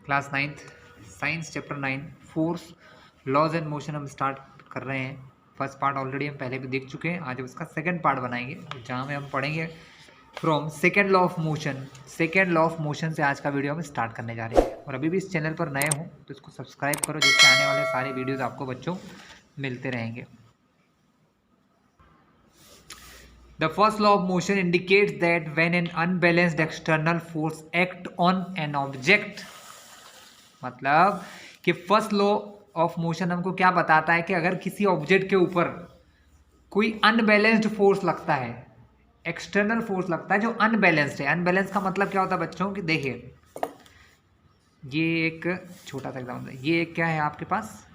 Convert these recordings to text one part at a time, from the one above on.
Class 9th science chapter 9 force laws and motion हम start कर रहे हैं। फर्स्ट पार्ट ऑलरेडी हम पहले भी देख चुके हैं। आज उसका सेकंड पार्ट बनाएंगे जहाँ में हम पढ़ेंगे from second law of motion. Second law of motion से आज का वीडियो हम स्टार्ट करने जा रहे हैं। और अभी भी इस चैनल पर नए हो तो इसको सब्सक्राइब करो, जिससे आने वाले सारे वीडियोज़ आपको बच्चों मिलते रहेंगे। The first law of motion indicates that when an unbalanced external force act on an object, मतलब कि फर्स्ट लॉ ऑफ मोशन हमको क्या बताता है कि अगर किसी ऑब्जेक्ट के ऊपर कोई अनबैलेंस्ड फोर्स लगता है, एक्सटर्नल फोर्स लगता है जो अनबैलेंस्ड है। अनबैलेंस का मतलब क्या होता है बच्चों कि देखिए, ये एक छोटा सा एग्जाम्पल है। ये एक क्या है आपके पास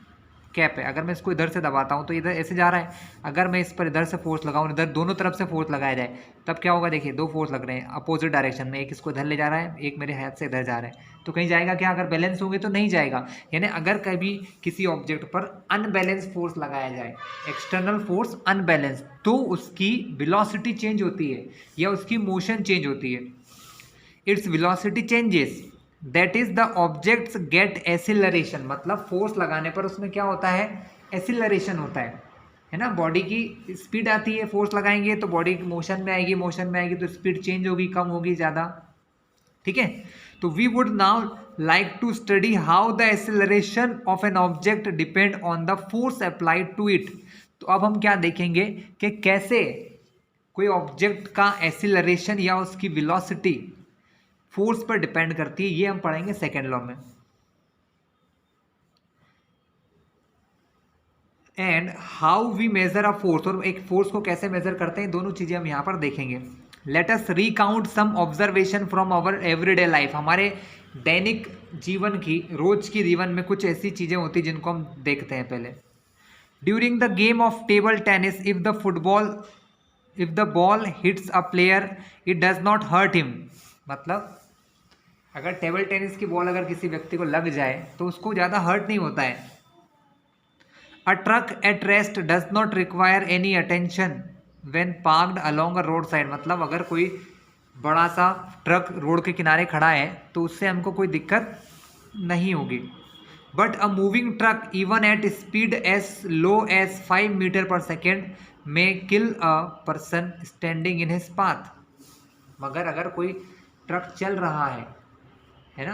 कैप है। अगर मैं इसको इधर से दबाता हूँ तो इधर ऐसे जा रहा है। अगर मैं इस पर इधर से फोर्स लगाऊँ, इधर दोनों तरफ से फोर्स लगाया जाए, तब क्या होगा? देखिए, दो फोर्स लग रहे हैं अपोजिट डायरेक्शन में। एक इसको इधर ले जा रहा है, एक मेरे हाथ से इधर जा रहा है। तो कहीं जाएगा क्या? अगर बैलेंस होंगे तो नहीं जाएगा। यानी अगर कभी किसी ऑब्जेक्ट पर अनबैलेंस फोर्स लगाया जाए, एक्सटर्नल फोर्स अनबैलेंस, तो उसकी वेलोसिटी चेंज होती है या उसकी मोशन चेंज होती है। Its velocity changes, that is the objects get acceleration. मतलब फोर्स लगाने पर उसमें क्या होता है? एसिलरेशन होता है ना। बॉडी की स्पीड आती है, फोर्स लगाएंगे तो बॉडी मोशन में आएगी, मोशन में आएगी तो स्पीड चेंज होगी, कम होगी, ज़्यादा। ठीक है। तो we would now like to study how the acceleration of an object depend on the force applied to it. तो अब हम क्या देखेंगे कि कैसे कोई ऑब्जेक्ट का एसिलरेशन या उसकी वेलोसिटी फोर्स पर डिपेंड करती है। ये हम पढ़ेंगे सेकेंड लॉ में। And how we measure a force, और एक फोर्स को कैसे मेजर करते हैं, दोनों चीजें हम यहां पर देखेंगे। Let us recount some observation from our everyday life. हमारे दैनिक जीवन की, रोज की जीवन में कुछ ऐसी चीजें होती हैं जिनको हम देखते हैं। पहले, during the game of table tennis, if the ball hits a player it does not hurt him. मतलब अगर टेबल टेनिस की बॉल अगर किसी व्यक्ति को लग जाए तो उसको ज़्यादा हर्ट नहीं होता है। A truck at rest does not require any attention when parked along a road side. मतलब अगर कोई बड़ा सा ट्रक रोड के किनारे खड़ा है तो उससे हमको कोई दिक्कत नहीं होगी। But a moving truck even at speed as low as 5 metre per second में kill a person standing in his path. मगर अगर कोई ट्रक चल रहा है ना,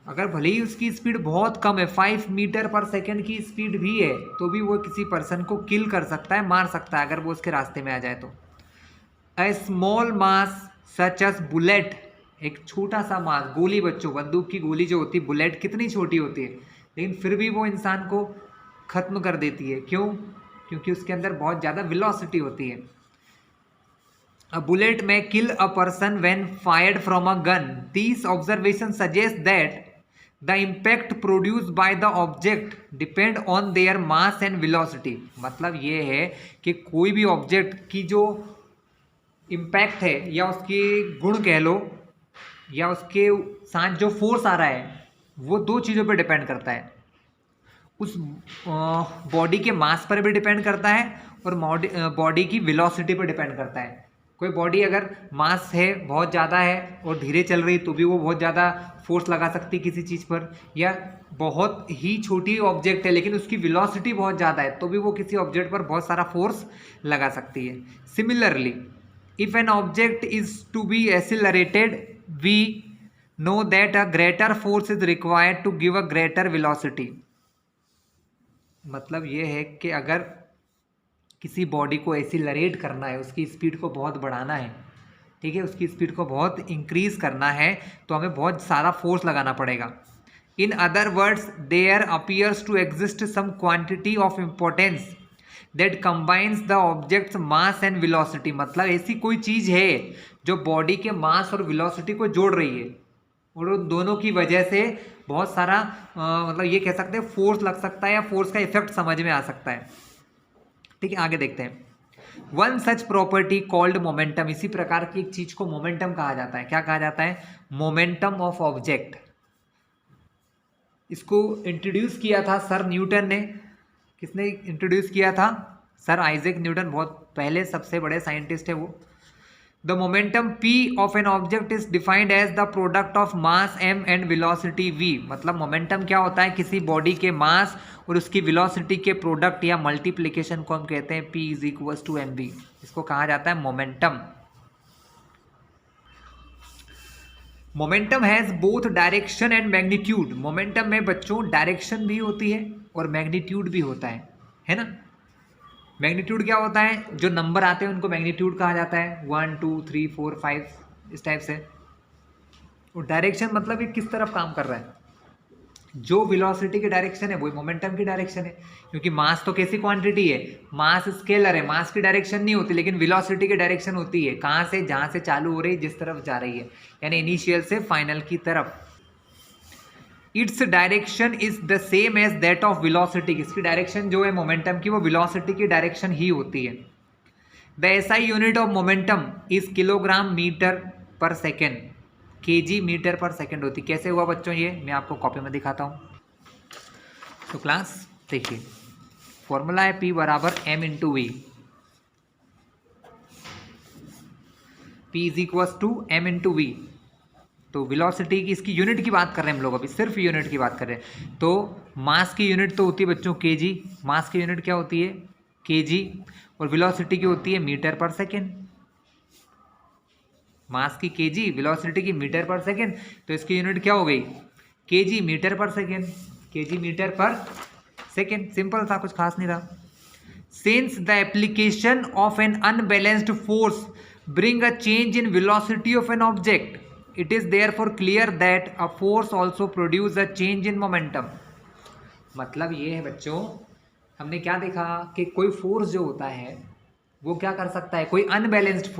अगर भले ही उसकी स्पीड बहुत कम है, 5 मीटर पर सेकेंड की स्पीड भी है, तो भी वो किसी पर्सन को किल कर सकता है, मार सकता है अगर वो उसके रास्ते में आ जाए तो। A small mass such as bullet, एक छोटा सा मास, गोली बच्चों, बंदूक की गोली जो होती है, बुलेट कितनी छोटी होती है, लेकिन फिर भी वो इंसान को खत्म कर देती है। क्यों? क्योंकि उसके अंदर बहुत ज़्यादा वेलोसिटी होती है। A bullet may kill a person when fired from a gun. These observations suggest that the impact produced by the object depend on their mass and velocity. मतलब ये है कि कोई भी ऑब्जेक्ट की जो इम्पैक्ट है या उसकी गुण कह लो या उसके साथ जो फोर्स आ रहा है, वो दो चीज़ों पर डिपेंड करता है। उस बॉडी के मास पर भी डिपेंड करता है और बॉडी की वेलोसिटी पर डिपेंड करता है। कोई बॉडी अगर मास है, बहुत ज़्यादा है और धीरे चल रही, तो भी वो बहुत ज़्यादा फोर्स लगा सकती है किसी चीज़ पर। या बहुत ही छोटी ऑब्जेक्ट है लेकिन उसकी वेलोसिटी बहुत ज़्यादा है, तो भी वो किसी ऑब्जेक्ट पर बहुत सारा फोर्स लगा सकती है। Similarly, if an object is to be accelerated, we know that a greater force is required to give a greater velocity. मतलब ये है कि अगर किसी बॉडी को एक्सीलरेट करना है, उसकी स्पीड को बहुत बढ़ाना है, ठीक है, उसकी स्पीड को बहुत इंक्रीज करना है, तो हमें बहुत सारा फोर्स लगाना पड़ेगा। In other words, there appears to exist some quantity of importance that combines the objects mass and velocity. मतलब ऐसी कोई चीज़ है जो बॉडी के मास और वेलोसिटी को जोड़ रही है, और उन दोनों की वजह से बहुत सारा मतलब ये कह सकते हैं फोर्स लग सकता है या फोर्स का इफेक्ट समझ में आ सकता है। ठीक है, आगे देखते हैं। One such property called momentum. इसी प्रकार की एक चीज को मोमेंटम कहा जाता है। क्या कहा जाता है? Momentum of object. इसको इंट्रोड्यूस किया था सर न्यूटन ने। किसने इंट्रोड्यूस किया था? Sir Isaac Newton. बहुत पहले सबसे बड़े साइंटिस्ट है वो। The momentum p of an object is defined as the product of mass m and velocity v। मतलब मोमेंटम क्या होता है, किसी बॉडी के मास और उसकी वेलोसिटी के प्रोडक्ट या मल्टीप्लिकेशन को हम कहते हैं p is equals to mv। इसको कहा जाता है momentum. Momentum has both direction and magnitude. Momentum में बच्चों डायरेक्शन भी होती है और मैग्नीट्यूड भी होता है ना। मैग्नीट्यूड क्या होता है, जो नंबर आते हैं उनको मैग्नीट्यूड कहा जाता है, 1 2 3 4 5 इस टाइप से। और डायरेक्शन मतलब ये किस तरफ काम कर रहा है, जो वेलोसिटी की डायरेक्शन है वही मोमेंटम की डायरेक्शन है। क्योंकि मास तो कैसी क्वांटिटी है, मास स्केलर है, मास की डायरेक्शन नहीं होती, लेकिन वेलोसिटी की डायरेक्शन होती है। कहाँ से, जहाँ से चालू हो रही है, जिस तरफ जा रही है, यानी इनिशियल से फाइनल की तरफ। Its direction is the same as that of velocity. इसकी डायरेक्शन जो है मोमेंटम की, वो वेलोसिटी की डायरेक्शन ही होती है। The SI unit of momentum is kilogram metre per second. Kg metre per second होती। कैसे हुआ बच्चों, ये मैं आपको कॉपी में दिखाता हूँ। तो क्लास देखिए, फॉर्मूला है P बराबर m into v. P is equal to m into v. तो वेलोसिटी की, इसकी यूनिट की बात कर रहे हैं हम लोग अभी, सिर्फ यूनिट की बात कर रहे हैं। तो मास की यूनिट तो होती है बच्चों केजी, मास की यूनिट क्या होती है केजी, और वेलोसिटी की होती है मीटर पर सेकेंड। मास की केजी, वेलोसिटी की मीटर पर सेकेंड, तो इसकी यूनिट क्या हो गई KG metre per second. Kg metre per second, simple था, कुछ खास नहीं था। Since the application of N unbalanced force bring a change in velocity of an object, it is therefore clear that a force also produce a change in momentum। मतलब ये है बच्चों, हमने क्या देखा कि कोई फोर्स जो होता है वो क्या कर सकता है, कोई अनबैलेंस्ड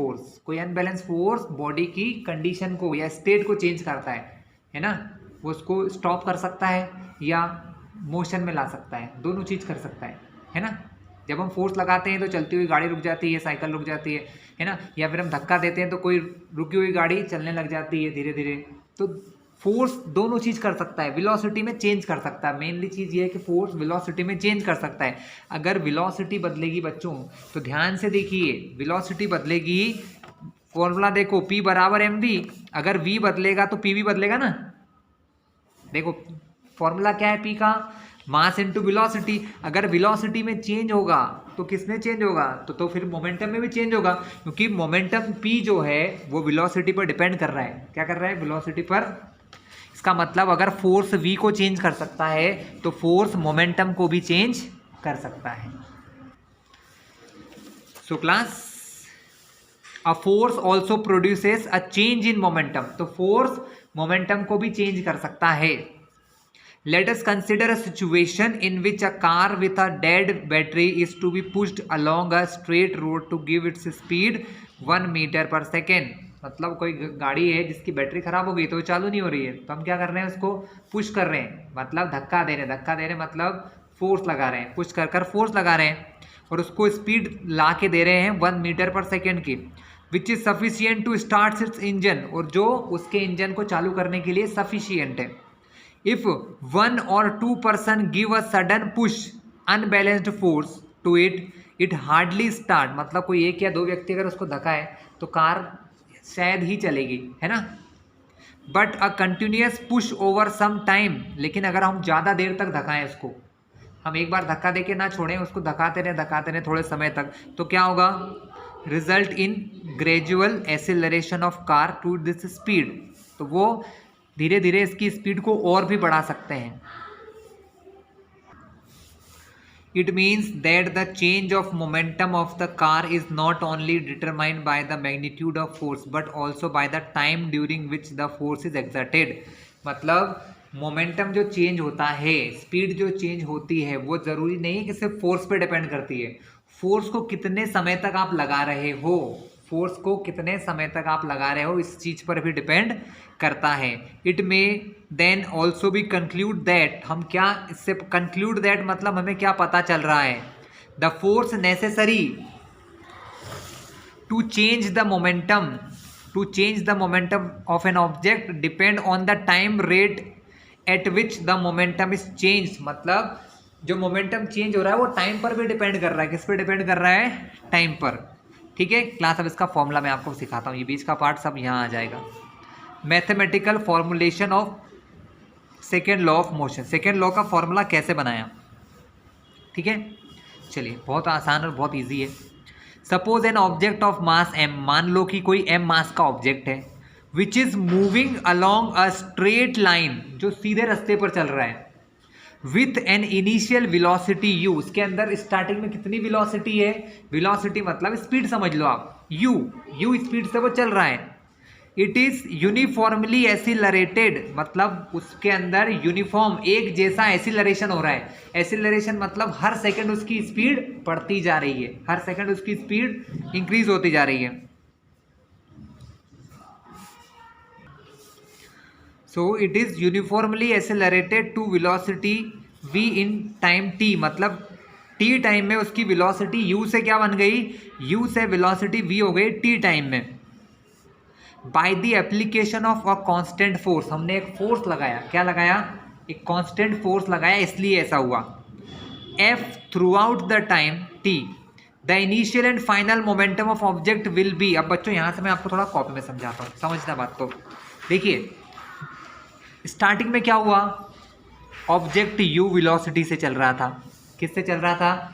फोर्स बॉडी की कंडीशन को या स्टेट को चेंज करता है ना। वो उसको स्टॉप कर सकता है या मोशन में ला सकता है, दोनों चीज़ कर सकता है ना। जब हम फोर्स लगाते हैं तो चलती हुई गाड़ी रुक जाती है, साइकिल रुक जाती है ना। या फिर हम धक्का देते हैं तो कोई रुकी हुई गाड़ी चलने लग जाती है धीरे धीरे। तो फोर्स दोनों चीज़ कर सकता है, वेलोसिटी में चेंज कर सकता है। मेनली चीज़ ये है कि फोर्स वेलोसिटी में चेंज कर सकता है। अगर वेलोसिटी बदलेगी बच्चों, तो ध्यान से देखिए, वेलोसिटी बदलेगी, फॉर्मूला देखो P बराबर mv। अगर v बदलेगा तो P भी बदलेगा ना। देखो फॉर्मूला क्या है P का, मास इंटू वेलोसिटी। अगर वेलोसिटी में चेंज होगा तो किसमें चेंज होगा, तो फिर मोमेंटम में भी चेंज होगा, क्योंकि मोमेंटम P जो है वो वेलोसिटी पर डिपेंड कर रहा है। क्या कर रहा है, वेलोसिटी पर। इसका मतलब अगर फोर्स V को चेंज कर सकता है तो फोर्स मोमेंटम को भी चेंज कर सकता है। So class, a force also produces a change in momentum. तो फोर्स मोमेंटम को भी चेंज कर सकता है। Let us consider a situation in which a car with a dead battery is to be pushed along a straight road to give its speed 1 metre per second. मतलब कोई गाड़ी है जिसकी बैटरी खराब हो गई, तो वो चालू नहीं हो रही है, तो हम क्या कर रहे हैं, उसको पुश कर रहे हैं, मतलब धक्का दे रहे हैं, मतलब फोर्स लगा रहे हैं, पुश कर कर फोर्स लगा रहे हैं, और उसको स्पीड ला के दे रहे हैं 1 मीटर पर सेकेंड की, which is sufficient to start its engine, और जो उसके इंजन को चालू करने के लिए सफिशियंट है। If 1 or 2 person give a sudden push unbalanced force to it, it hardly start। मतलब कोई एक या दो व्यक्ति अगर उसको धक्काए तो कार शायद ही चलेगी, है ना। But a continuous push over some time, लेकिन अगर हम ज़्यादा देर तक धक्काएं उसको, हम एक बार धक्का देके ना छोड़ें, उसको धक्काते रहें थोड़े समय तक, तो क्या होगा, result in gradual acceleration of car to this speed. तो वो धीरे धीरे इसकी स्पीड को और भी बढ़ा सकते हैं। It means that the change of momentum of the car is not only determined by the magnitude of force but also by the time during which the force is exerted. मतलब momentum जो change होता है, speed जो change होती है, वो ज़रूरी नहीं है कि सिर्फ फोर्स पे डिपेंड करती है। फोर्स को कितने समय तक आप लगा रहे हो, फोर्स को कितने समय तक आप लगा रहे हो, इस चीज़ पर भी डिपेंड करता है। It may then also be conclude that, हम क्या इससे कंक्लूड दैट मतलब हमें क्या पता चल रहा है, the force necessary to change the momentum of an object depend on the time rate at which the momentum is change. मतलब जो मोमेंटम चेंज हो रहा है वो टाइम पर भी डिपेंड कर रहा है। किस पे डिपेंड कर रहा है, टाइम पर। ठीक है क्लास, अब इसका फॉर्मूला मैं आपको सिखाता हूँ, ये बीच का पार्ट सब यहाँ आ जाएगा। Mathematical formulation of second law of motion, second law का फॉर्मूला कैसे बनाया, ठीक है। चलिए बहुत आसान और बहुत ईजी है। Suppose an object of mass m, मान लो कि कोई m मास का ऑब्जेक्ट है, which is moving along a straight line, जो सीधे रास्ते पर चल रहा है, with an initial velocity u, उसके अंदर स्टार्टिंग में कितनी वेलोसिटी है, वेलोसिटी मतलब स्पीड समझ लो आप, u स्पीड से वो चल रहा है। इट इज यूनिफॉर्मली एसिलरेटेड, मतलब उसके अंदर यूनिफॉर्म एक जैसा एसिलरेशन हो रहा है। एसिलरेशन मतलब हर सेकंड उसकी स्पीड बढ़ती जा रही है, हर सेकंड उसकी स्पीड इंक्रीज होती जा रही है। So it is uniformly accelerated to velocity v in time t, मतलब t टाइम में उसकी वेलोसिटी u से क्या बन गई, u से वेलोसिटी v हो गई t टाइम में। By the application of a constant force, हमने एक फोर्स लगाया, क्या लगाया, एक कांस्टेंट फोर्स लगाया, इसलिए ऐसा हुआ। F through out the time t, the initial and final momentum of object will be. अब बच्चों यहाँ से मैं आपको थोड़ा कॉपी में समझाता हूँ, समझना बात को। देखिए स्टार्टिंग में क्या हुआ, ऑब्जेक्ट u वेलोसिटी से चल रहा था, किससे चल रहा था,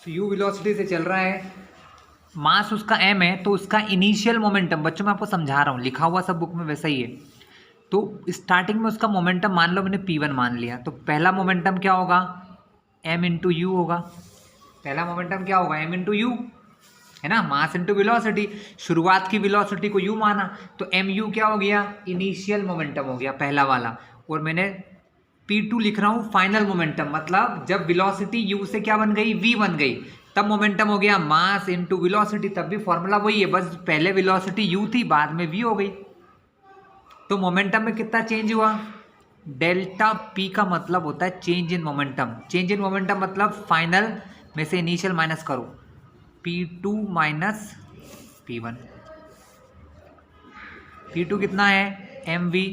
u वेलोसिटी से चल रहा है, मास उसका m है, तो उसका इनिशियल मोमेंटम, बच्चों मैं आपको समझा रहा हूँ, लिखा हुआ सब बुक में वैसा ही है। तो स्टार्टिंग में उसका मोमेंटम मान लो मैंने p1 मान लिया, तो पहला मोमेंटम क्या होगा, m इंटू यू होगा। पहला मोमेंटम क्या होगा, m इंटू यू, है ना, मास इंटू वेलोसिटी। शुरुआत की वेलोसिटी को u माना, तो एम यू क्या हो गया, इनिशियल मोमेंटम हो गया पहला वाला। और मैंने p2 लिख रहा हूँ फाइनल मोमेंटम, मतलब जब वेलोसिटी u से क्या बन गई, v बन गई, तब मोमेंटम हो गया मास इंटू वेलोसिटी। तब भी फॉर्मूला वही है, बस पहले वेलोसिटी u थी, बाद में v हो गई। तो मोमेंटम में कितना चेंज हुआ, डेल्टा p का मतलब होता है change in momentum. Change in momentum मतलब फाइनल में से इनिशियल माइनस करो, p2 माइनस p1। p2 कितना है, mv,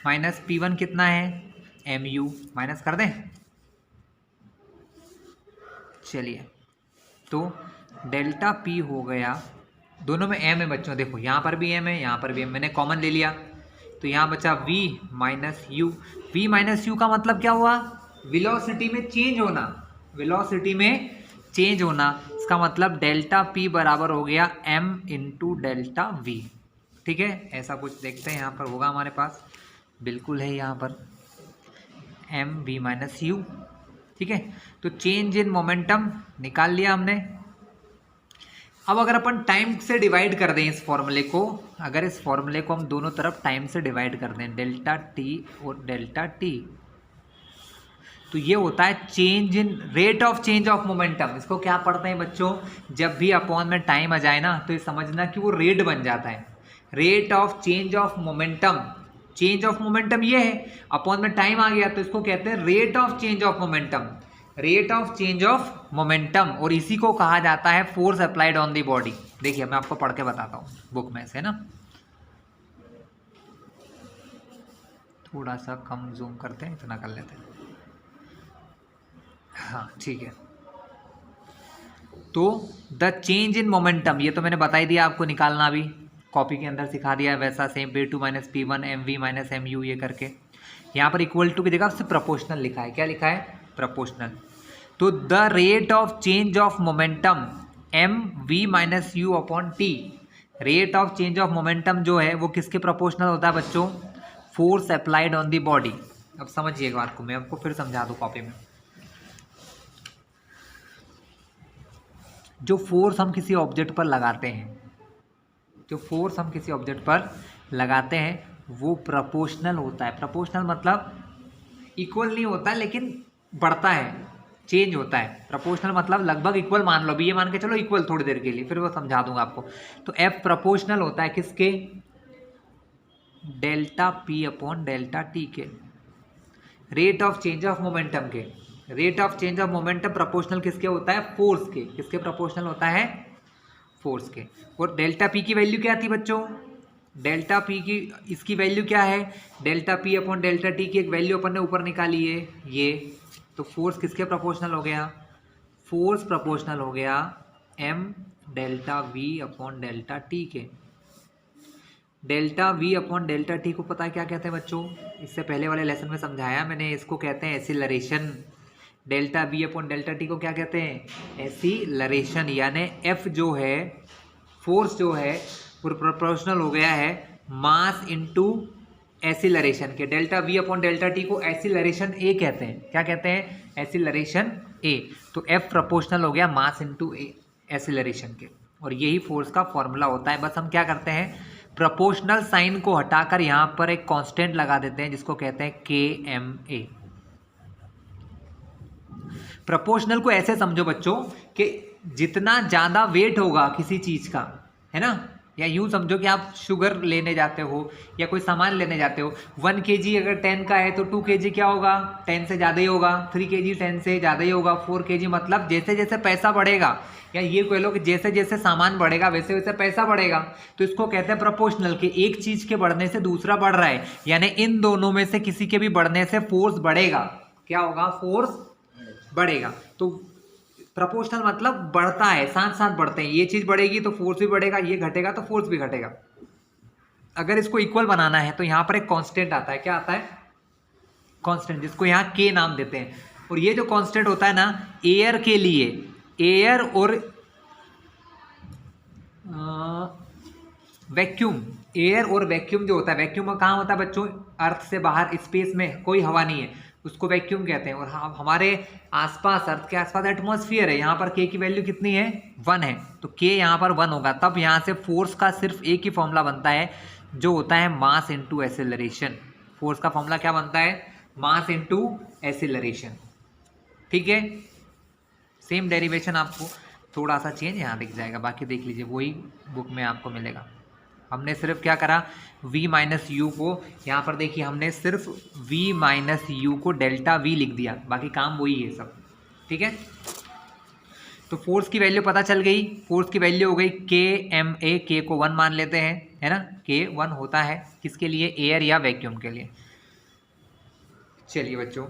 माइनस p1 कितना है, mu, माइनस कर दें। चलिए तो डेल्टा p हो गया, दोनों में m है बच्चों, देखो यहाँ पर भी m है, यहाँ पर भी m, मैंने कॉमन ले लिया, तो यहाँ बचा v minus you. v minus you का मतलब क्या हुआ, वेलोसिटी में चेंज होना, वेलोसिटी में चेंज होना, इसका मतलब डेल्टा p बराबर हो गया m इंटू डेल्टा v। ठीक है, ऐसा कुछ देखते हैं यहाँ पर होगा हमारे पास, बिल्कुल है यहाँ पर m v माइनस यू। ठीक है, तो चेंज इन मोमेंटम निकाल लिया हमने। अब अगर अपन टाइम से डिवाइड कर दें इस फॉर्मूले को, अगर इस फॉर्मूले को हम दोनों तरफ टाइम से डिवाइड कर दें, डेल्टा टी और डेल्टा टी, तो ये होता है change in rate of change of momentum. इसको क्या पढ़ते हैं बच्चों, जब भी अपॉन में टाइम आ जाए ना, तो ये समझना कि वो रेट बन जाता है, rate of change of momentum. Change of momentum ये है, अपॉन में टाइम आ गया तो इसको कहते हैं rate of change of momentum, rate of change of momentum. और इसी को कहा जाता है force applied on the body. देखिए मैं आपको पढ़ के बताता हूँ बुक में से ना, थोड़ा सा कम जूम करते हैं, इतना कर लेते हैं, हाँ ठीक है। तो द चेंज इन मोमेंटम, ये तो मैंने बता ही दिया आपको, निकालना भी कॉपी के अंदर सिखा दिया है वैसा same, p2 minus p1 mv minus mu ये करके। यहाँ पर इक्वल टू की जगह उससे प्रोपोर्शनल लिखा है, क्या लिखा है, प्रोपोर्शनल। तो the rate of change of momentum m v minus u upon t, rate of change of momentum जो है वो किसके प्रोपोर्शनल होता है बच्चों, force applied on the body. अब समझिए बात को, मैं आपको फिर समझा दूँ कॉपी में। जो फोर्स हम किसी ऑब्जेक्ट पर लगाते हैं, जो फोर्स हम किसी ऑब्जेक्ट पर लगाते हैं वो प्रोपोर्शनल होता है। प्रोपोर्शनल मतलब इक्वल नहीं होता है लेकिन बढ़ता है, चेंज होता है। प्रोपोर्शनल मतलब लगभग इक्वल मान लो, भी ये मान के चलो इक्वल थोड़ी देर के लिए, फिर वो समझा दूंगा आपको। तो एफ प्रोपोर्शनल होता है किसके, delta p upon delta t के, rate of change of momentum के। Rate of change of momentum proportional किसके होता है, फोर्स के। किसके प्रोपोर्शनल होता है, फोर्स के। और डेल्टा पी की वैल्यू क्या थी बच्चों, डेल्टा पी की इसकी वैल्यू क्या है, delta p upon delta T की एक वैल्यू अपन ने ऊपर निकाली है ये। तो फोर्स किसके प्रोपोर्शनल हो गया, फोर्स प्रोपोर्शनल हो गया m delta v upon delta t के। Delta v upon delta t को पता है क्या कहते हैं बच्चों? इससे पहले वाले लेसन में समझाया मैंने, इसको कहते हैं acceleration. Delta v upon delta t को क्या कहते हैं? एसिलरेशन। यानी f जो है, फोर्स जो है वो प्रोपोर्शनल हो गया है मास इनटू एसिलरेशन के। Delta v upon delta t को एसिलरेशन a कहते हैं। क्या कहते हैं? Acceleration a। तो f प्रोपोर्शनल हो गया मास इनटू एसिलरेशन के, और यही फोर्स का फॉर्मूला होता है। बस हम क्या करते हैं, प्रोपोर्शनल साइन को हटाकर यहाँ पर एक कांस्टेंट लगा देते हैं जिसको कहते हैं kma। प्रोपोर्शनल को ऐसे समझो बच्चों कि जितना ज़्यादा वेट होगा किसी चीज़ का, है ना, या यूँ समझो कि आप शुगर लेने जाते हो या कोई सामान लेने जाते हो, 1 kg अगर 10 का है तो 2 kg क्या होगा? 10 से ज़्यादा ही होगा। 3 kg 10 से ज़्यादा ही होगा। 4 kg मतलब जैसे जैसे पैसा बढ़ेगा, या ये कह लो कि जैसे जैसे सामान बढ़ेगा वैसे वैसे पैसा बढ़ेगा। तो इसको कहते हैं प्रोपोर्शनल, कि एक चीज़ के बढ़ने से दूसरा बढ़ रहा है, यानी इन दोनों में से किसी के भी बढ़ने से फोर्स बढ़ेगा। क्या होगा? फोर्स बढ़ेगा। तो प्रोपोर्शनल मतलब बढ़ता है, साथ साथ बढ़ते हैं। ये चीज़ बढ़ेगी तो फोर्स भी बढ़ेगा, ये घटेगा तो फोर्स भी घटेगा। अगर इसको इक्वल बनाना है तो यहाँ पर एक कांस्टेंट आता है। क्या आता है? कांस्टेंट, जिसको यहाँ के नाम देते हैं। और ये जो कांस्टेंट होता है ना, एयर के लिए, एयर और वैक्यूम, एयर और वैक्यूम जो होता है, वैक्यूम कहाँ होता है बच्चों? अर्थ से बाहर स्पेस में कोई हवा नहीं है, उसको वैक्यूम कहते हैं। और हमारे आसपास, अर्थ के आसपास एटमॉस्फेयर है, यहाँ पर के की वैल्यू कितनी है? 1 है। तो के यहाँ पर 1 होगा, तब यहाँ से फोर्स का सिर्फ एक ही फॉर्मूला बनता है जो होता है मास इनटू एसिलरेशन। फोर्स का फॉर्मूला क्या बनता है? Mass into acceleration. ठीक है, सेम डेरिवेशन आपको थोड़ा सा चेंज यहाँ दिख जाएगा, बाकी देख लीजिए वही बुक में आपको मिलेगा। हमने सिर्फ क्या करा, v माइनस यू को यहाँ पर देखिए, हमने सिर्फ v माइनस यू को डेल्टा v लिख दिया, बाकी काम वही है सब। ठीक है, तो फोर्स की वैल्यू पता चल गई। फोर्स की वैल्यू हो गई kma, k को 1 मान लेते हैं, है ना। k 1 होता है किसके लिए? एयर या वैक्यूम के लिए। चलिए बच्चों,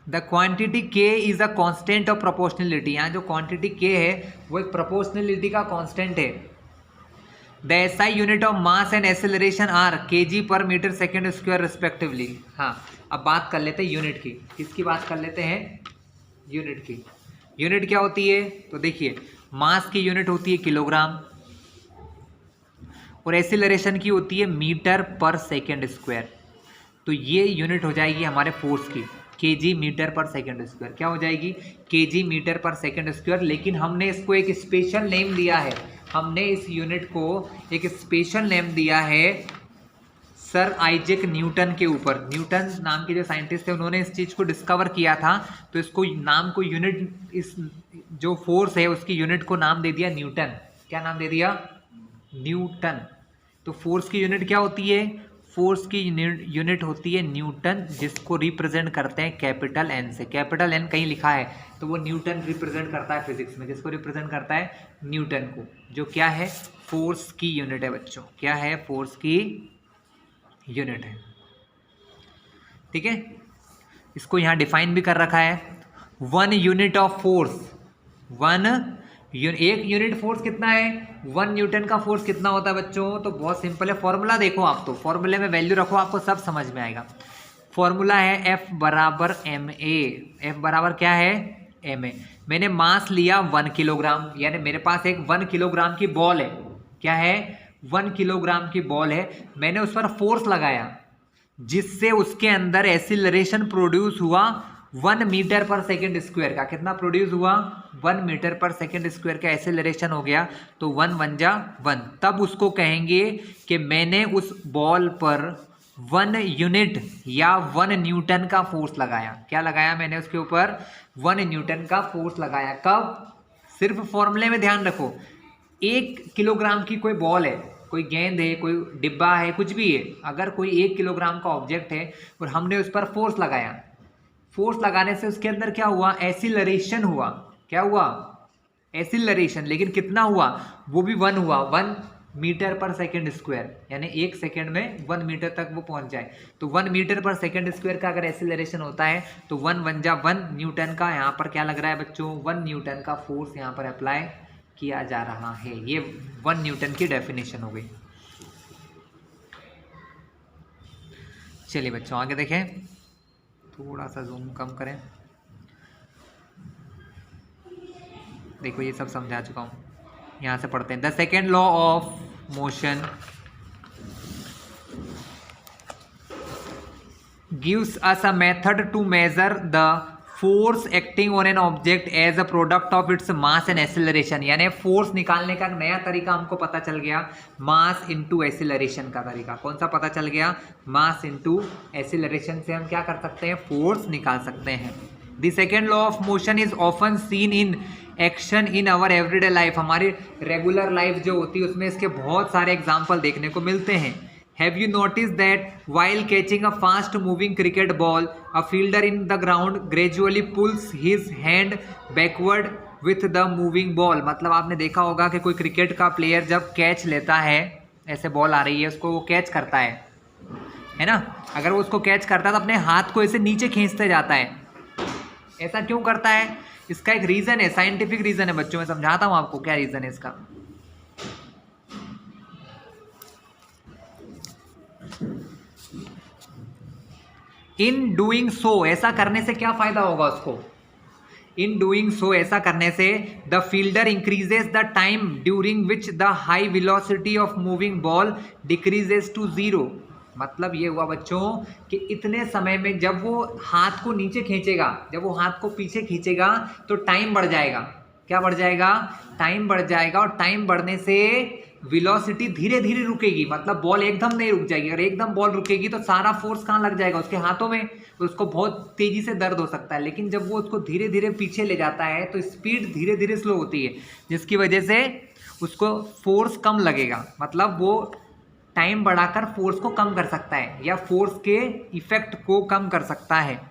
the quantity k is a constant of proportionality. यहाँ जो क्वांटिटी k है वो एक प्रोपोर्शनलिटी का कांस्टेंट है। The SI unit of mass and acceleration are kg per metre second square respectively. हाँ, अब बात कर लेते हैं यूनिट की। किसकी बात कर लेते हैं? यूनिट की। यूनिट क्या होती है? तो देखिए, मास की यूनिट होती है किलोग्राम, और एक्सेलरेशन की होती है मीटर पर सेकेंड स्क्वायर। तो ये यूनिट हो जाएगी हमारे फोर्स की, kg metre per second square. क्या हो जाएगी? kg metre per second square. लेकिन हमने इसको एक स्पेशल नेम दिया है, हमने इस यूनिट को एक स्पेशल नेम दिया है सर आइजैक न्यूटन के ऊपर। न्यूटन नाम के जो साइंटिस्ट थे उन्होंने इस चीज़ को डिस्कवर किया था, तो इसको नाम को यूनिट, इस जो फोर्स है उसकी यूनिट को नाम दे दिया न्यूटन। क्या नाम दे दिया? न्यूटन। तो फोर्स की यूनिट क्या होती है? फोर्स की यूनिट होती है न्यूटन, जिसको रिप्रेजेंट करते हैं कैपिटल एन से। कैपिटल एन कहीं लिखा है तो वो न्यूटन रिप्रेजेंट करता है फिजिक्स में, जिसको रिप्रेजेंट करता है न्यूटन को, जो क्या है? फोर्स की यूनिट है बच्चों। क्या है? फोर्स की यूनिट है। ठीक है, इसको यहाँ डिफाइन भी कर रखा है, 1 यूनिट ऑफ फोर्स। एक यूनिट फोर्स कितना है? 1 न्यूटन का फोर्स कितना होता है बच्चों? तो बहुत सिंपल है, फॉर्मूला देखो आप, तो फॉर्मूले में वैल्यू रखो, आपको सब समझ में आएगा। फॉर्मूला है F बराबर ma। F बराबर क्या है? ma। मैंने मास लिया 1 किलोग्राम, यानी मेरे पास एक 1 किलोग्राम की बॉल है। क्या है? 1 किलोग्राम की बॉल है। मैंने उस पर फोर्स लगाया, जिससे उसके अंदर एक्सीलरेशन प्रोड्यूस हुआ 1 मीटर पर सेकेंड स्क्वायर का। कितना प्रोड्यूस हुआ? 1 मीटर पर सेकेंड स्क्वायर का एक्सेलरेशन हो गया, तो 1 1 जा 1। तब उसको कहेंगे कि मैंने उस बॉल पर 1 यूनिट या 1 न्यूटन का फोर्स लगाया। क्या लगाया मैंने उसके ऊपर? 1 न्यूटन का फोर्स लगाया। कब? सिर्फ फॉर्मूले में ध्यान रखो, 1 किलोग्राम की कोई बॉल है, कोई गेंद है, कोई डिब्बा है, कुछ भी है, अगर कोई 1 किलोग्राम का ऑब्जेक्ट है और हमने उस पर फोर्स लगाया, फोर्स लगाने से उसके अंदर क्या हुआ? एक्सीलरेशन हुआ। क्या हुआ? एक्सीलरेशन। लेकिन कितना हुआ? वो भी 1 हुआ। 1 मीटर पर सेकेंड स्क्वायर, यानी 1 सेकेंड में 1 मीटर तक वो पहुंच जाए। तो 1 मीटर पर सेकेंड स्क्वायर का अगर एक्सीलरेशन होता है तो 1 वन जा 1 न्यूटन का यहाँ पर क्या लग रहा है बच्चों, 1 न्यूटन का फोर्स यहाँ पर अप्लाई किया जा रहा है। ये 1 न्यूटन की डेफिनेशन हो गई। चलिए बच्चों आगे देखें, थोड़ा सा जूम कम करें। देखो ये सब समझा चुका हूँ, यहाँ से पढ़ते हैं। The second law of motion gives us a method to measure the force acting on an object as a product of its mass and acceleration। यानी फोर्स निकालने का नया तरीका हमको पता चल गया, मास इनटू एक्सीलरेशन का तरीका। कौन सा पता चल गया, मास इनटू एक्सीलरेशन से हम क्या कर सकते हैं, फोर्स निकाल सकते हैं। The second law of motion is often seen in action in our everyday life. हमारी रेगुलर लाइफ जो होती है उसमें इसके बहुत सारे एग्जाम्पल देखने को मिलते हैं। Have you noticed that while catching a fast moving cricket ball, a fielder in the ground gradually pulls his hand backward with the moving ball? मतलब आपने देखा होगा कि कोई क्रिकेट का प्लेयर जब कैच लेता है, ऐसे बॉल आ रही है उसको वो कैच करता है ना, अगर वो उसको कैच करता है तो अपने हाथ को ऐसे नीचे खींचते जाता है। ऐसा क्यों करता है, इसका एक रीज़न है, साइंटिफिक रीज़न है बच्चों, मैं समझाता हूँ आपको क्या रीज़न है इसका। इन डूइंग सो, ऐसा करने से क्या फायदा होगा उसको, इन डूइंग सो ऐसा करने से the fielder increases the time during which the high velocity of moving ball decreases to 0। मतलब ये हुआ बच्चों कि इतने समय में जब वो हाथ को नीचे खींचेगा, जब वो हाथ को पीछे खींचेगा तो टाइम बढ़ जाएगा। क्या बढ़ जाएगा, टाइम बढ़ जाएगा। और टाइम बढ़ने से वेलोसिटी धीरे धीरे रुकेगी, मतलब बॉल एकदम नहीं रुक जाएगी। अगर एकदम बॉल रुकेगी तो सारा फोर्स कहाँ लग जाएगा, उसके हाथों में, तो उसको बहुत तेजी से दर्द हो सकता है। लेकिन जब वो उसको धीरे धीरे पीछे ले जाता है तो स्पीड धीरे धीरे स्लो होती है, जिसकी वजह से उसको फोर्स कम लगेगा। मतलब वो टाइम बढ़ाकर फोर्स को कम कर सकता है या फोर्स के इफेक्ट को कम कर सकता है।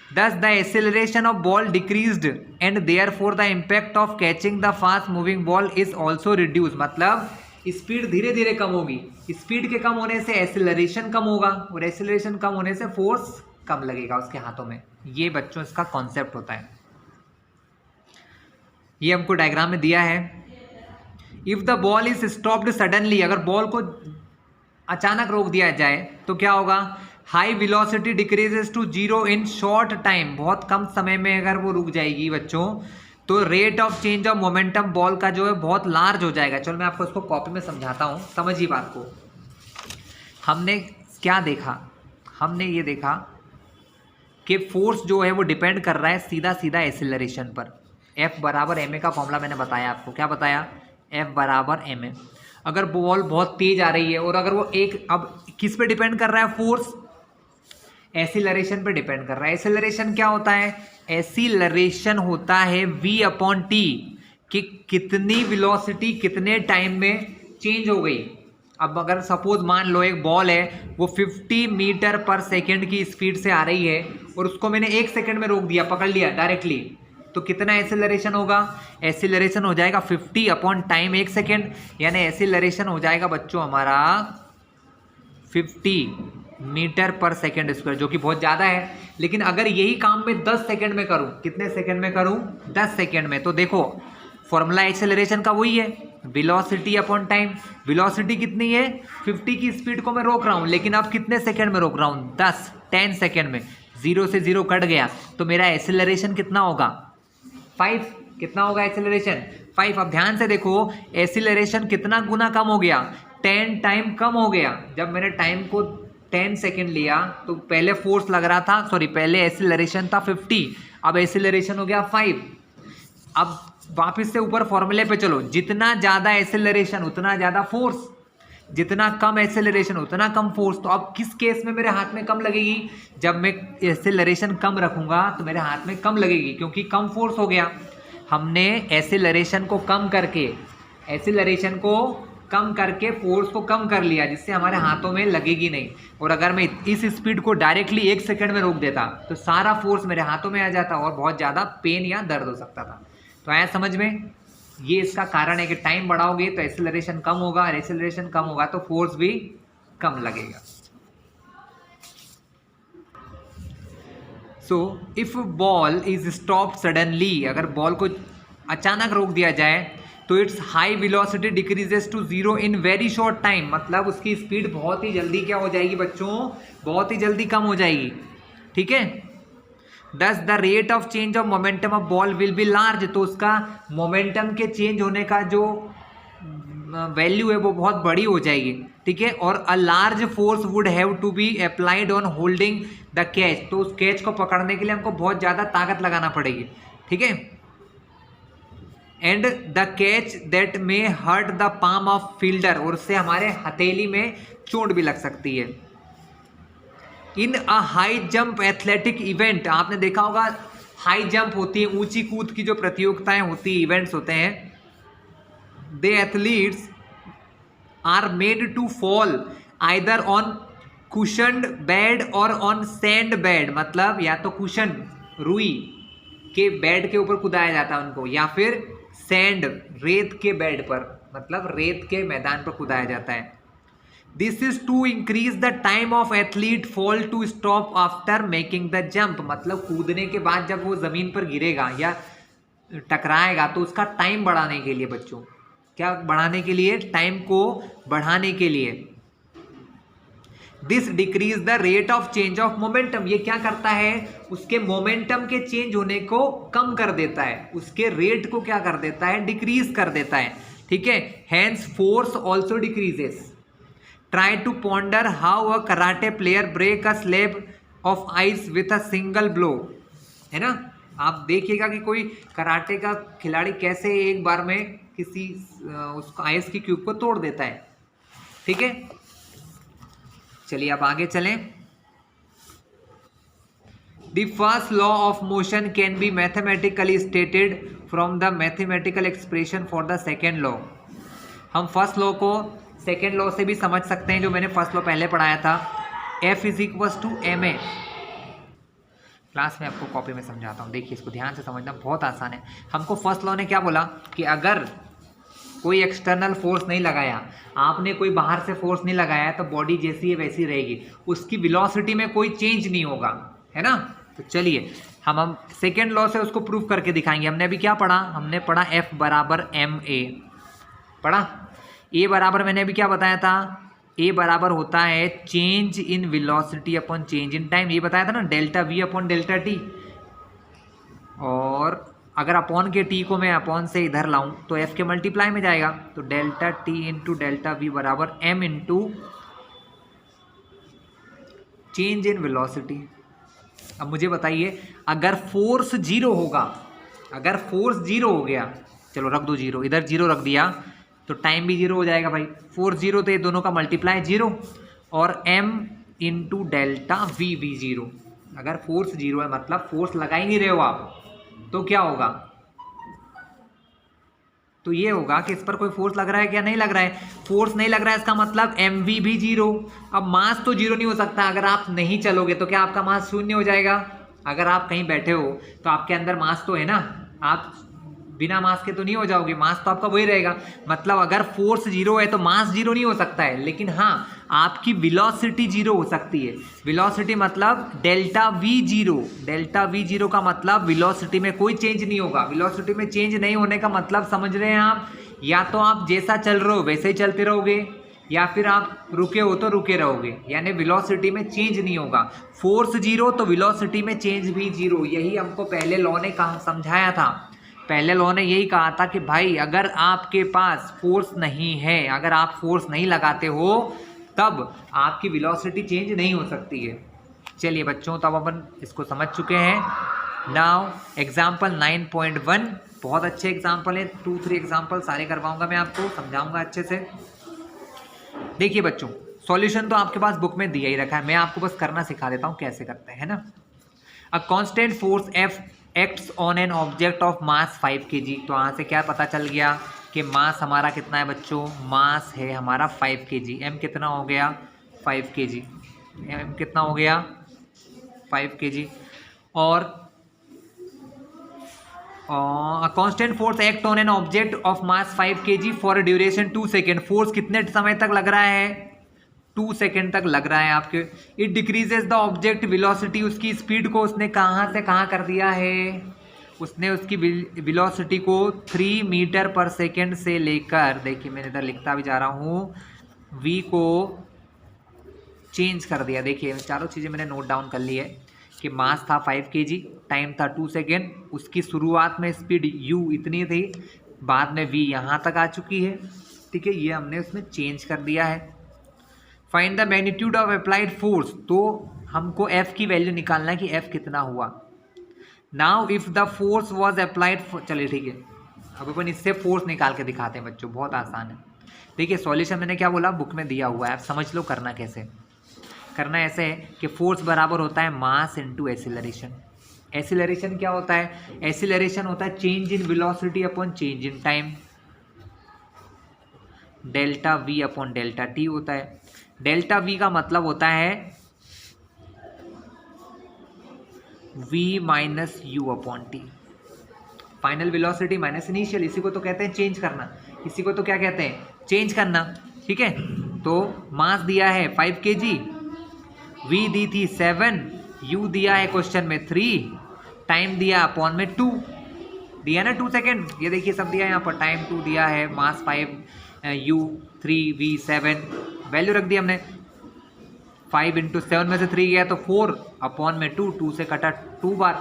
Thus the acceleration of ball decreased and therefore the impact of catching the fast moving ball is also reduced। मतलब स्पीड धीरे धीरे कम होगी, स्पीड के कम होने से एक्सेलरेशन कम होगा और एक्सेलरेशन कम होने से फोर्स कम लगेगा उसके हाथों में। ये बच्चों इसका कॉन्सेप्ट होता है। ये हमको डायग्राम में दिया है। If the ball is stopped suddenly, अगर बॉल को अचानक रोक दिया जाए तो क्या होगा, high velocity decreases to 0 in short time, बहुत कम समय में अगर वो रुक जाएगी बच्चों तो rate of change of momentum ball का जो है बहुत लार्ज हो जाएगा। चलो मैं आपको इसको कॉपी में समझाता हूँ, समझिए बात को। हमने क्या देखा, हमने ये देखा कि फोर्स जो है वो डिपेंड कर रहा है सीधा सीधा एक्सेलरेशन पर। F बराबर ma का फॉर्मूला मैंने बताया आपको, क्या बताया, F बराबर ma। अगर बॉल बहुत तेज आ रही है और अगर वो एक, अब किस पे डिपेंड कर रहा है फोर्स, एक्सीलरेशन पे डिपेंड कर रहा है। एक्सीलरेशन क्या होता है, एक्सीलरेशन होता है v/t, कि कितनी वेलोसिटी कितने टाइम में चेंज हो गई। अब अगर सपोज मान लो एक बॉल है वो 50 मीटर पर सेकेंड की स्पीड से आ रही है और उसको मैंने 1 सेकेंड में रोक दिया, पकड़ लिया डायरेक्टली, तो कितना एक्सेलरेशन होगा, एक्सेलरेशन हो जाएगा 50/टाइम 1 सेकेंड, यानी एक्सेलरेशन हो जाएगा बच्चों हमारा 50 मीटर पर सेकेंड स्क्वायर, जो कि बहुत ज़्यादा है। लेकिन अगर यही काम मैं 10 सेकेंड में करूं, कितने सेकेंड में करूं, 10 सेकेंड में, तो देखो फॉर्मूला एक्सेलरेशन का वही है, वेलोसिटी/टाइम। वेलोसिटी कितनी है, 50 की स्पीड को मैं रोक रहा हूं, लेकिन अब कितने सेकेंड में रोक रहा हूं, 10 सेकेंड में। 0 से 0 कट गया तो मेरा एक्सेलरेशन कितना होगा, 5। कितना होगा एक्सेलरेशन, 5। अब ध्यान से देखो एक्सेलरेशन कितना गुना कम हो गया, 10 टाइम कम हो गया। जब मैंने टाइम को 10 सेकेंड लिया तो पहले फोर्स लग रहा था, सॉरी पहले एक्सेलरेशन था 50, अब एक्सेलरेशन हो गया 5। अब वापस से ऊपर फॉर्मूले पे चलो, जितना ज़्यादा एक्सेलरेशन उतना ज़्यादा फोर्स, जितना कम एक्सेलरेशन उतना कम फोर्स। तो अब किस केस में मेरे हाथ में कम लगेगी, जब मैं एक्सेलरेशन कम रखूंगा तो मेरे हाथ में कम लगेगी, क्योंकि कम फोर्स हो गया। हमने एक्सेलरेशन को कम करके, एक्सेलरेशन को कम करके फोर्स को कम कर लिया, जिससे हमारे हाथों में लगेगी नहीं। और अगर मैं इस स्पीड को डायरेक्टली 1 सेकेंड में रोक देता तो सारा फोर्स मेरे हाथों में आ जाता और बहुत ज़्यादा पेन या दर्द हो सकता था। तो आया समझ में, ये इसका कारण है कि टाइम बढ़ाओगे तो एक्सेलरेशन कम होगा, और एक्सेलरेशन कम होगा तो फोर्स भी कम लगेगा। So if ball is stop suddenly, अगर बॉल को अचानक रोक दिया जाए तो it's high velocity decreases to zero in very short time, मतलब उसकी स्पीड बहुत ही जल्दी क्या हो जाएगी बच्चों, बहुत ही जल्दी कम हो जाएगी। ठीक है, दस the rate of change of momentum of ball will be large, तो उसका मोमेंटम के चेंज होने का जो वैल्यू है वो बहुत बड़ी हो जाएगी। ठीक है, और a large force would have to be applied on holding the catch, तो उस कैच को पकड़ने के लिए हमको बहुत ज़्यादा ताकत लगाना पड़ेगी। ठीक है, and the catch that may hurt the palm of fielder, और उससे हमारे हथेली में चोट भी लग सकती है। In a high jump athletic event, आपने देखा होगा हाई जंप होती है, ऊंची कूद की जो प्रतियोगिताएं होती है, इवेंट्स होते हैं, they athletes are made to fall either on cushioned bed और ऑन सैंड बेड, मतलब या तो कुशन रुई के बेड के ऊपर कुदाया जाता है उनको, या फिर सैंड रेत के बेड पर, मतलब रेत के मैदान पर कुदाया जाता है। This is to increase the time of athlete fall to stop after making the jump, मतलब कूदने के बाद जब वो जमीन पर गिरेगा या टकराएगा तो उसका टाइम बढ़ाने के लिए बच्चों, क्या बढ़ाने के लिए, टाइम को बढ़ाने के लिए। This decrease the rate of change of momentum, ये क्या करता है, उसके मोमेंटम के चेंज होने को कम कर देता है, उसके रेट को क्या कर देता है, डिक्रीज कर देता है। ठीक है, hence force also decreases. Try to ponder how a karate player break a slab of ice with a single blow, है ना। आप देखिएगा कि कोई कराटे का खिलाड़ी कैसे एक बार में किसी उसको आइस की क्यूब को तोड़ देता है। ठीक है, चलिए अब आगे चलें। The first law of motion can be mathematically stated from the mathematical expression for the second law. हम फर्स्ट लॉ को सेकेंड लॉ से भी समझ सकते हैं, जो मैंने फर्स्ट लॉ पहले पढ़ाया था, F is equals to ma। Class में आपको कॉपी में समझाता हूँ, देखिए इसको ध्यान से समझना, बहुत आसान है। हमको फर्स्ट लॉ ने क्या बोला कि अगर कोई एक्सटर्नल फोर्स नहीं लगाया, आपने कोई बाहर से फोर्स नहीं लगाया, तो बॉडी जैसी है वैसी रहेगी, उसकी वेलोसिटी में कोई चेंज नहीं होगा, है ना। तो चलिए हम सेकेंड लॉ से उसको प्रूव करके दिखाएंगे। हमने अभी क्या पढ़ा, हमने पढ़ा F बराबर ma पढ़ा। ए बराबर मैंने अभी क्या बताया था, ए बराबर होता है change in velocity upon change in time, ये बताया था ना, delta we upon delta T. और अगर अपॉन के टी को मैं अपॉन से इधर लाऊं तो एफ के मल्टीप्लाई में जाएगा, तो delta t into delta v बराबर m into change in velocity. अब मुझे बताइए, अगर फोर्स जीरो होगा, अगर फोर्स जीरो हो गया, चलो रख दो जीरो, इधर जीरो रख दिया तो टाइम भी जीरो हो जाएगा भाई, फोर्स जीरो तो ये दोनों का मल्टीप्लाई जीरो, और m इंटू डेल्टा वी भी जीरो। अगर फोर्स जीरो है मतलब फोर्स लगा ही नहीं रहे हो आप, तो क्या होगा, तो ये होगा कि इस पर कोई फोर्स लग रहा है क्या, नहीं लग रहा है, फोर्स नहीं लग रहा है, इसका मतलब mv भी जीरो। अब मास तो जीरो नहीं हो सकता, अगर आप नहीं चलोगे तो क्या आपका मास शून्य हो जाएगा। अगर आप कहीं बैठे हो तो आपके अंदर मास तो है ना, आप बिना मास के तो नहीं हो जाओगे, मास तो आपका वही रहेगा। मतलब अगर फोर्स जीरो है तो मास जीरो नहीं हो सकता है, लेकिन हाँ आपकी वेलोसिटी जीरो हो सकती है। वेलोसिटी मतलब delta we zero, delta we zero का मतलब वेलोसिटी में कोई चेंज नहीं होगा। वेलोसिटी में चेंज नहीं होने का मतलब समझ रहे हैं आप, या तो आप जैसा चल रहे हो वैसे ही चलते रहोगे, या फिर आप रुके हो तो रुके रहोगे, यानी वेलोसिटी में चेंज नहीं होगा। फोर्स जीरो तो वेलोसिटी में चेंज भी जीरो, यही हमको पहले लॉ ने कहा, समझाया था। पहले लॉ ने यही कहा था कि भाई अगर आपके पास फोर्स नहीं है, अगर आप फोर्स नहीं लगाते हो तब आपकी वेलोसिटी चेंज नहीं हो सकती है। चलिए बच्चों, तब अपन इसको समझ चुके हैं। नाउ एग्जाम्पल 9.1, बहुत अच्छे एग्जाम्पल है, 2-3 एग्जाम्पल सारे करवाऊंगा मैं आपको, समझाऊंगा अच्छे से। देखिए बच्चों, सॉल्यूशन तो आपके पास बुक में दिया ही रखा है, मैं आपको बस करना सिखा देता हूँ कैसे करते हैं ना। A constant force F acts on an object of mass 5 kg। तो यहाँ से क्या पता चल गया कि मास हमारा कितना है बच्चों, मास है हमारा 5 kg। m कितना हो गया 5 kg, m कितना हो गया 5 kg। और constant force act on an object of mass 5 kg for duration 2 second. Force कितने समय तक लग रहा है? 2 सेकेंड तक लग रहा है आपके। It decreases the object velocity, उसकी स्पीड को उसने कहाँ से कहाँ कर दिया है? उसने उसकी वेलोसिटी को 3 मीटर पर सेकेंड से लेकर, देखिए मैंने इधर लिखता भी जा रहा हूँ, v को चेंज कर दिया। देखिए चारों चीज़ें मैंने नोट डाउन कर ली है कि मास था 5 kg, टाइम था 2 सेकेंड, उसकी शुरुआत में स्पीड u इतनी थी, बाद में v यहाँ तक आ चुकी है, ठीक है, ये हमने उसमें चेंज कर दिया है। Find the magnitude of applied force, तो हमको f की वैल्यू निकालना है कि f कितना हुआ। Now if the force was applied, चलिए ठीक है, अब अपन इससे फोर्स निकाल के दिखाते हैं बच्चों, बहुत आसान है। देखिए सॉल्यूशन मैंने क्या बोला, बुक में दिया हुआ है, आप समझ लो करना कैसे। करना ऐसे है कि फोर्स बराबर होता है मास इनटू एक्सीलरेशन। एक्सीलरेशन क्या होता है? एक्सीलरेशन होता है change in velocity upon change in time, delta we upon delta T होता है। डेल्टा वी का मतलब होता है v minus u upon T, final velocity minus initial, इसी को तो कहते हैं चेंज करना, इसी को तो क्या कहते हैं? चेंज करना, ठीक है। तो मास दिया है 5 kg, v दी थी 7, u दिया है क्वेश्चन में 3, टाइम दिया अपॉन में 2 दिया ना, 2 सेकेंड, ये देखिए सब दिया है यहाँ पर, टाइम 2 दिया है, मास 5, u 3, v 7, वैल्यू रख दी हमने। 5 इंटू 7 में से 3 गया तो 4 अपॉन में 2, 2 से कटा 2 बार,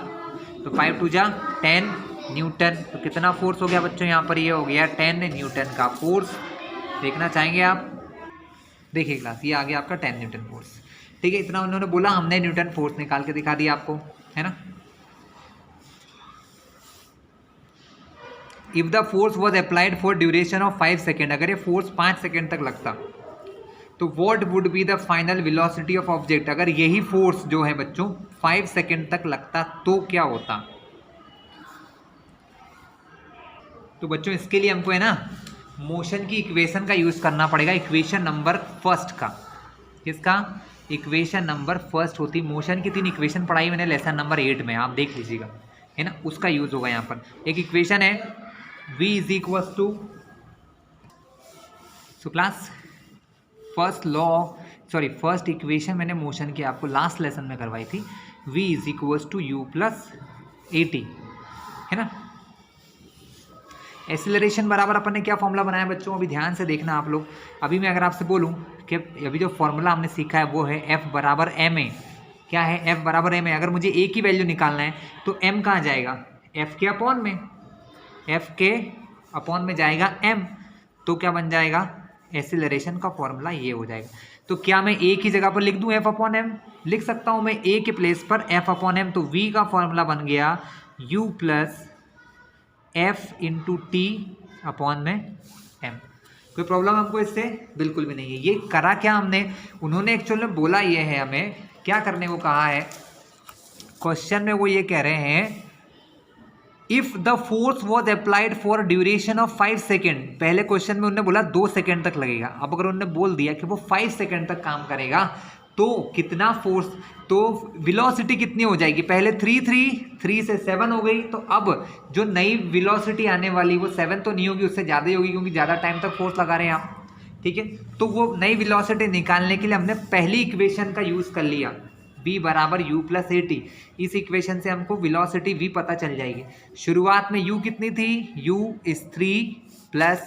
तो 5 2 जा 10 न्यूटन। तो कितना फोर्स हो गया बच्चों यहाँ पर? ये हो गया 10 न्यूटन का फोर्स। देखना चाहेंगे आप? देखिए क्लास, ये आ गया आपका 10 न्यूटन फोर्स, ठीक है। इतना उन्होंने बोला, हमने न्यूटन फोर्स निकाल के दिखा दिया आपको, है ना। If the force was applied for duration of 5 second, अगर ये फोर्स 5 सेकेंड तक लगता तो what would be the final velocity of object, अगर यही फोर्स जो है बच्चों 5 सेकेंड तक लगता तो क्या होता? तो बच्चों इसके लिए हमको है ना मोशन की इक्वेशन का यूज करना पड़ेगा, इक्वेशन नंबर फर्स्ट का। किसका? इक्वेशन नंबर फर्स्ट होती, मोशन की 3 इक्वेशन पढ़ाई मैंने लेसन नंबर 8 में, आप देख लीजिएगा, है ना, उसका यूज होगा यहाँ पर। एक इक्वेशन है v is equal to, so class first law, sorry first equation मैंने मोशन की आपको लास्ट लेसन में करवाई थी, v is equal to u plus AT, है ना। एक्सीलरेशन बराबर अपन ने क्या फॉर्मूला बनाया बच्चों, अभी ध्यान से देखना आप लोग। अभी मैं अगर आपसे बोलूं कि अभी जो फॉर्मूला हमने सीखा है वो है F बराबर ma, क्या है? F बराबर ma। अगर मुझे A की वैल्यू निकालना है तो m कहाँ जाएगा? F के अपॉन में, F के अपॉन में जाएगा m, तो क्या बन जाएगा? एक्सीलरेशन का फॉर्मूला ये हो जाएगा। तो क्या मैं A की जगह पर लिख दूं F अपॉन m? लिख सकता हूं मैं A के प्लेस पर F अपॉन m, तो V का फॉर्मूला बन गया U plus F into T upon में m। कोई प्रॉब्लम हमको इससे? बिल्कुल भी नहीं है। ये करा क्या हमने, उन्होंने एक्चुअल में बोला ये है, हमें क्या करने को कहा है क्वेश्चन में, वो ये कह रहे हैं if the force was applied for duration of 5 second. पहले क्वेश्चन में उन्होंने बोला 2 सेकेंड तक लगेगा, अब अगर उन्होंने बोल दिया कि वो 5 सेकेंड तक काम करेगा तो कितना फोर्स, तो वेलोसिटी कितनी हो जाएगी? पहले 3 से 7 हो गई, तो अब जो नई वेलोसिटी आने वाली वो 7 तो नहीं होगी, उससे ज़्यादा ही होगी, क्योंकि ज़्यादा टाइम तक फोर्स लगा रहे हैं आप, ठीक है। तो वो नई वेलोसिटी निकालने के लिए हमने पहली इक्वेशन का यूज़ कर लिया, v बराबर u प्लस AT। इस इक्वेशन से हमको वेलोसिटी v पता चल जाएगी। शुरुआत में u कितनी थी? u इज 3 प्लस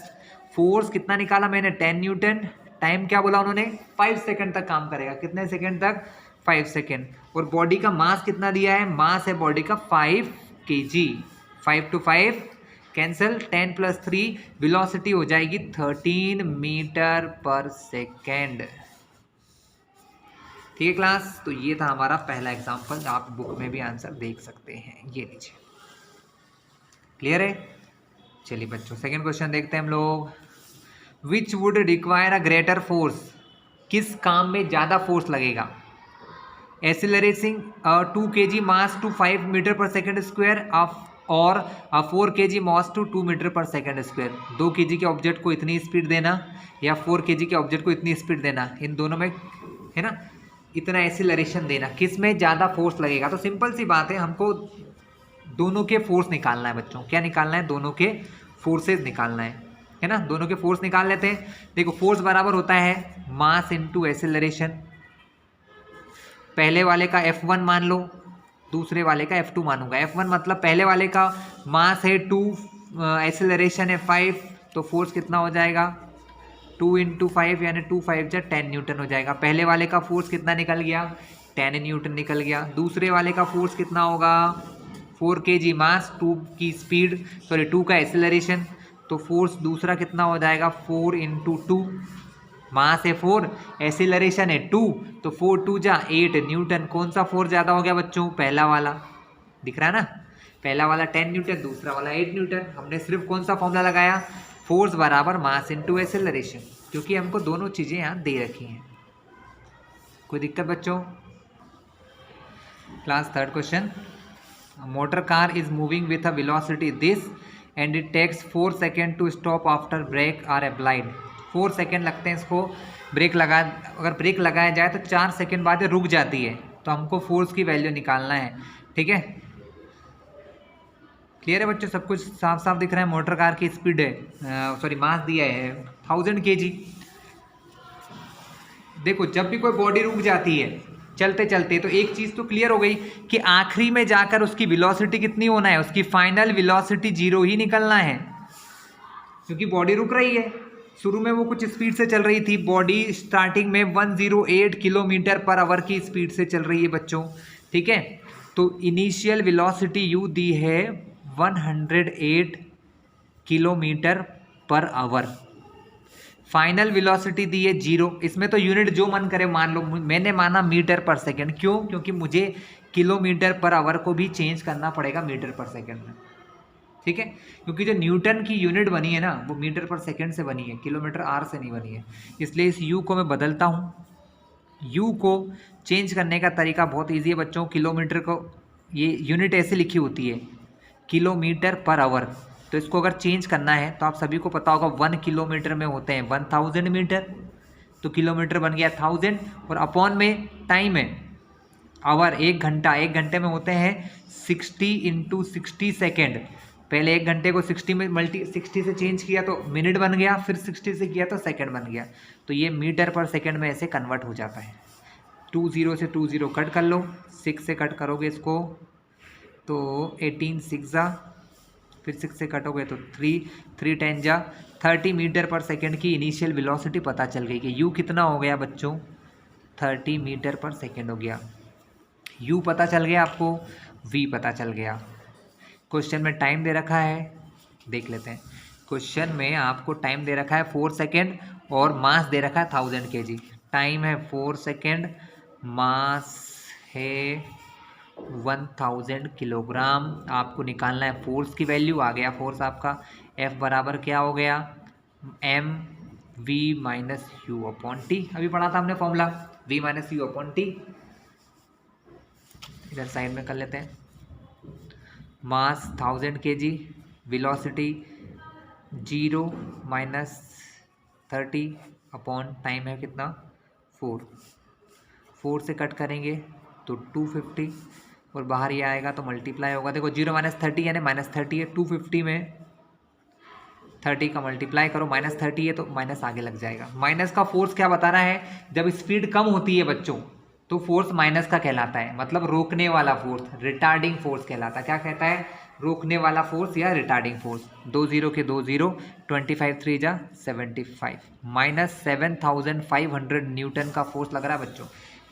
फोर्स कितना निकाला मैंने? 10 न्यूटन। टाइम क्या बोला उन्होंने? 5 सेकंड तक काम करेगा। कितने सेकंड तक? 5 सेकंड। और बॉडी का मास कितना दिया है? मास है बॉडी का 5 kg। 5 to 5 कैंसिल, 10 + 3 वेलोसिटी हो जाएगी 13 मीटर पर सेकेंड। ठीक है क्लास, तो ये था हमारा पहला एग्जाम्पल, आप बुक में भी आंसर देख सकते हैं, ये लीजिए। क्लियर है? चलिए बच्चों सेकंड क्वेश्चन देखते हैं हम लोग। Which would require a greater force, किस काम में ज़्यादा फोर्स लगेगा? Accelerating 2 kg mass to 5 metre per second square और 4 kg mass to 2 metre per second square. 2 kg के ऑब्जेक्ट को इतनी स्पीड देना या 4 kg के ऑब्जेक्ट को इतनी स्पीड देना, इन दोनों में है ना इतना एक्सीलरेशन देना, किस में ज़्यादा फोर्स लगेगा? तो सिंपल सी बात है, हमको दोनों के फोर्स निकालना है बच्चों। क्या निकालना है? दोनों के फोर्सेस निकालना है ना। दोनों के फोर्स निकाल लेते हैं। देखो फोर्स बराबर होता है मास इनटू एक्सेलरेशन। पहले वाले का F1 मान लो, दूसरे वाले का F2 मानूंगा। F1 मतलब पहले वाले का मास है 2, एक्सेलरेशन है 5, तो फोर्स कितना हो जाएगा? 2 × 5 यानी 2 5 जा 10 न्यूटन हो जाएगा। पहले वाले का फोर्स कितना निकल गया? 10 न्यूटन निकल गया। दूसरे वाले का फोर्स कितना होगा? 4 kg मास, 2 की स्पीड, सॉरी 2 का एक्सेलरेशन, तो फोर्स दूसरा कितना हो जाएगा? 4 × 2, मास है 4, एक्सेलरेशन है 2, तो 4 2 जा 8 न्यूटन। कौन सा फोर्स ज़्यादा हो गया बच्चों? पहला वाला। दिख रहा है ना? पहला वाला 10 न्यूटन, दूसरा वाला 8 न्यूटन। हमने सिर्फ कौन सा फॉर्मूला लगाया? फोर्स बराबर मास इनटू एक्सेलरेशन, क्योंकि हमको दोनों चीज़ें यहाँ दे रखी हैं। कोई दिक्कत बच्चों? Class 3rd question, motor car is moving with a velocity this and it takes 4 second to stop after brake are applied. 4 second लगते हैं इसको ब्रेक लगा, अगर ब्रेक लगाया जाए तो 4 सेकेंड बाद रुक जाती है, तो हमको फोर्स की वैल्यू निकालना है। ठीक है, क्लियर है बच्चों? सब कुछ साफ साफ दिख रहा है। मोटर कार की स्पीड है, सॉरी मास दिया है 1000 kg। देखो जब भी कोई बॉडी रुक जाती है चलते चलते, तो एक चीज़ तो क्लियर हो गई कि आखिरी में जाकर उसकी वेलोसिटी कितनी होना है? उसकी फाइनल वेलोसिटी 0 ही निकलना है, क्योंकि बॉडी रुक रही है। शुरू में वो कुछ स्पीड से चल रही थी, बॉडी स्टार्टिंग में 108 किलोमीटर पर आवर की स्पीड से चल रही है बच्चों। ठीक है, तो इनिशियल वेलोसिटी यू दी है 108 kilometre per hour, final velocity दी है 0। इसमें तो यूनिट जो मन करे मान लो, मैंने माना मीटर पर सेकंड। क्यों? क्योंकि मुझे किलोमीटर पर आवर को भी चेंज करना पड़ेगा मीटर पर सेकंड में। ठीक है, क्योंकि जो न्यूटन की यूनिट बनी है ना, वो मीटर पर सेकंड से बनी है, किलोमीटर आर से नहीं बनी है। इसलिए इस यू को मैं बदलता हूँ। यू को चेंज करने का तरीका बहुत ईजी है बच्चों। किलोमीटर को, ये यूनिट ऐसे लिखी होती है किलोमीटर पर आवर, तो इसको अगर चेंज करना है तो आप सभी को पता होगा 1 किलोमीटर में होते हैं 1000 मीटर, तो किलोमीटर बन गया 1000, और अपॉन में टाइम है आवर, 1 घंटा, 1 घंटे में होते हैं 60 × 60 सेकेंड। पहले 1 घंटे को 60 में 60 से चेंज किया तो मिनट बन गया, फिर 60 से किया तो सेकंड बन गया, तो ये मीटर पर सेकंड में ऐसे कन्वर्ट हो जाता है। 20 से 20 कट कर लो, 6 से कट करोगे इसको तो 18 6 जा, फिर 6 से कटोगे तो 3 10 जा 30 मीटर पर सेकंड की इनिशियल वेलोसिटी पता चल गई कि u कितना हो गया बच्चों? 30 मीटर पर सेकंड हो गया। u पता चल गया आपको, v पता चल गया। क्वेश्चन में टाइम दे रखा है, देख लेते हैं। क्वेश्चन में आपको टाइम दे रखा है 4 सेकेंड और मास दे रखा है 1000 kg। टाइम है 4 सेकेंड, मास है 1000 किलोग्राम। आपको निकालना है फोर्स की वैल्यू। आ गया फोर्स आपका, F बराबर क्या हो गया? mv - u/t। अभी पढ़ा था हमने फॉर्मूला, v - u/t। इधर साइड में कर लेते हैं। मास 1000 kg, वेलोसिटी 0 - 30 अपॉन टाइम है कितना? 4 से कट करेंगे तो 250, और बाहर ये आएगा तो मल्टीप्लाई होगा। देखो 0 - 30 यानी -30 है, 250 में 30 का मल्टीप्लाई करो, -30 है तो माइनस आगे लग जाएगा। माइनस का फोर्स क्या बता रहा है? जब स्पीड कम होती है बच्चों तो फोर्स माइनस का कहलाता है, मतलब रोकने वाला फोर्स, रिटार्डिंग फोर्स कहलाता है। क्या कहता है? रोकने वाला फोर्स या रिटार्डिंग फोर्स। 2 0 के 2 0, 25 3 जा 75, -7500 न्यूटन का फोर्स लग रहा है बच्चों।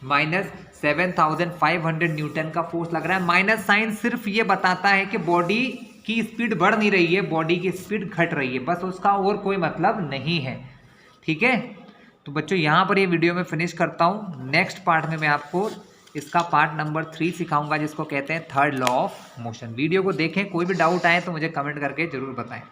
-7500 न्यूटन का फोर्स लग रहा है। माइनस साइन सिर्फ ये बताता है कि बॉडी की स्पीड बढ़ नहीं रही है, बॉडी की स्पीड घट रही है, बस उसका और कोई मतलब नहीं है। ठीक है, तो बच्चों यहाँ पर ये वीडियो में फिनिश करता हूँ। नेक्स्ट पार्ट में मैं आपको इसका पार्ट नंबर 3 सिखाऊंगा, जिसको कहते हैं 3rd law of motion. Video को देखें, कोई भी डाउट आए तो मुझे कमेंट करके जरूर बताएं।